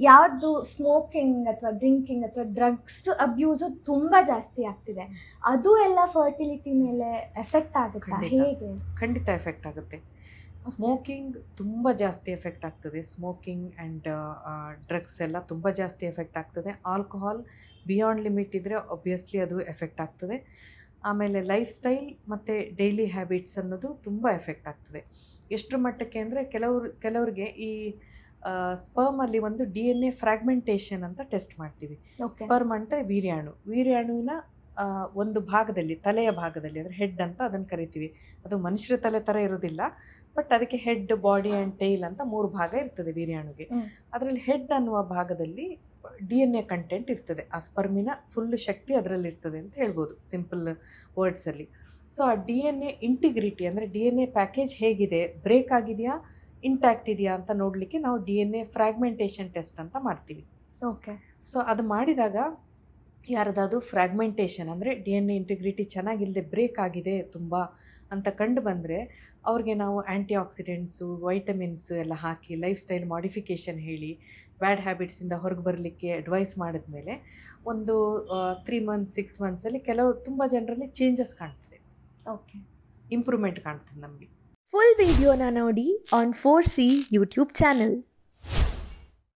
ಯಾವುದು ಸ್ಮೋಕಿಂಗ್ ಅಥವಾ ಡ್ರಿಂಕಿಂಗ್ ಅಥವಾ ಡ್ರಗ್ಸ್ ಅಬ್ಯೂಸು ತುಂಬ ಜಾಸ್ತಿ ಆಗ್ತಿದೆ. ಅದು ಎಲ್ಲ ಫರ್ಟಿಲಿಟಿ ಮೇಲೆ ಎಫೆಕ್ಟ್ ಆಗುತ್ತಾ? ಖಂಡಿತ. ಹೇಗೆ? ಖಂಡಿತ ಎಫೆಕ್ಟ್ ಆಗುತ್ತೆ. ಸ್ಮೋಕಿಂಗ್ ತುಂಬ ಜಾಸ್ತಿ ಎಫೆಕ್ಟ್ ಆಗ್ತದೆ. ಸ್ಮೋಕಿಂಗ್ ಆ್ಯಂಡ್ ಡ್ರಗ್ಸ್ ಎಲ್ಲ ತುಂಬ ಜಾಸ್ತಿ ಎಫೆಕ್ಟ್ ಆಗ್ತದೆ. ಆಲ್ಕೋಹಾಲ್ ಬಿಯಾಂಡ್ ಲಿಮಿಟ್ ಇದ್ದರೆ ಒಬ್ವಿಯಸ್ಲಿ ಅದು ಎಫೆಕ್ಟ್ ಆಗ್ತದೆ. ಆಮೇಲೆ ಲೈಫ್ ಸ್ಟೈಲ್ ಮತ್ತು ಡೈಲಿ ಹ್ಯಾಬಿಟ್ಸ್ ಅನ್ನೋದು ತುಂಬ ಎಫೆಕ್ಟ್ ಆಗ್ತದೆ. ಎಷ್ಟರ ಮಟ್ಟಕ್ಕೆ ಅಂದರೆ ಕೆಲವ್ರಿಗೆ ಈ ಸ್ಪರ್ಮಲ್ಲಿ ಒಂದು DNA ಫ್ರ್ಯಾಗ್ಮೆಂಟೇಷನ್ ಅಂತ ಟೆಸ್ಟ್ ಮಾಡ್ತೀವಿ. Okay. ಸ್ಪರ್ಮ್ ಅಂದರೆ ವೀರ್ಯಾಣುವಿನ ಒಂದು ಭಾಗದಲ್ಲಿ, ತಲೆಯ ಭಾಗದಲ್ಲಿ, ಅಂದರೆ ಹೆಡ್ ಅಂತ ಅದನ್ನು ಕರಿತೀವಿ. ಅದು ಮನುಷ್ಯರ ತಲೆ ಥರ ಇರೋದಿಲ್ಲ, ಬಟ್ ಅದಕ್ಕೆ ಹೆಡ್, ಬಾಡಿ ಆ್ಯಂಡ್ ಟೈಲ್ ಅಂತ 3 ಭಾಗ ಇರ್ತದೆ ವೀರ್ಯಾಣುಗೆ. ಅದರಲ್ಲಿ ಹೆಡ್ ಅನ್ನುವ ಭಾಗದಲ್ಲಿ DNA ಕಂಟೆಂಟ್ ಇರ್ತದೆ. ಆ ಸ್ಪರ್ಮಿನ ಫುಲ್ ಶಕ್ತಿ ಅದರಲ್ಲಿ ಇರ್ತದೆ ಅಂತ ಹೇಳ್ಬೋದು ಸಿಂಪಲ್ ವರ್ಡ್ಸಲ್ಲಿ. ಸೊ ಆ DNA ಇಂಟಿಗ್ರಿಟಿ ಅಂದರೆ DNA ಪ್ಯಾಕೇಜ್ ಹೇಗಿದೆ, ಬ್ರೇಕ್ ಆಗಿದೆಯಾ, ಇಂಟ್ಯಾಕ್ಟ್ ಇದೆಯಾ ಅಂತ ನೋಡಲಿಕ್ಕೆ ನಾವು DNA ಫ್ರ್ಯಾಗ್ಮೆಂಟೇಷನ್ ಟೆಸ್ಟ್ ಅಂತ ಮಾಡ್ತೀವಿ. ಓಕೆ. ಸೊ ಅದು ಮಾಡಿದಾಗ ಯಾರದಾದ್ರು ಫ್ರ್ಯಾಗ್ಮೆಂಟೇಷನ್ ಅಂದರೆ DNA ಇಂಟಿಗ್ರಿಟಿ ಚೆನ್ನಾಗಿಲ್ಲದೆ ಬ್ರೇಕ್ ಆಗಿದೆ ತುಂಬ ಅಂತ ಕಂಡು ಬಂದರೆ ಅವ್ರಿಗೆ ನಾವು ಆ್ಯಂಟಿ ಆಕ್ಸಿಡೆಂಟ್ಸು, ವೈಟಮಿನ್ಸು ಎಲ್ಲ ಹಾಕಿ ಲೈಫ್ ಸ್ಟೈಲ್ ಮಾಡಿಫಿಕೇಷನ್ ಹೇಳಿ ಬ್ಯಾಡ್ ಹ್ಯಾಬಿಟ್ಸಿಂದ ಹೊರಗೆ ಬರಲಿಕ್ಕೆ ಅಡ್ವೈಸ್ ಮಾಡಿದ್ಮೇಲೆ ಒಂದು 3 ಮಂತ್ಸ್ 6 ಮಂತ್ಸಲ್ಲಿ ತುಂಬ ಜನರಲ್ಲಿ ಚೇಂಜಸ್ ಕಾಣ್ತದೆ, ಓಕೆ, ಇಂಪ್ರೂವ್ಮೆಂಟ್ ಕಾಣ್ತದೆ ನಮಗೆ. ಫುಲ್ ವಿಡಿಯೋನ ನೋಡಿ ಆನ್ 4C ಯೂಟ್ಯೂಬ್ ಚಾನಲ್.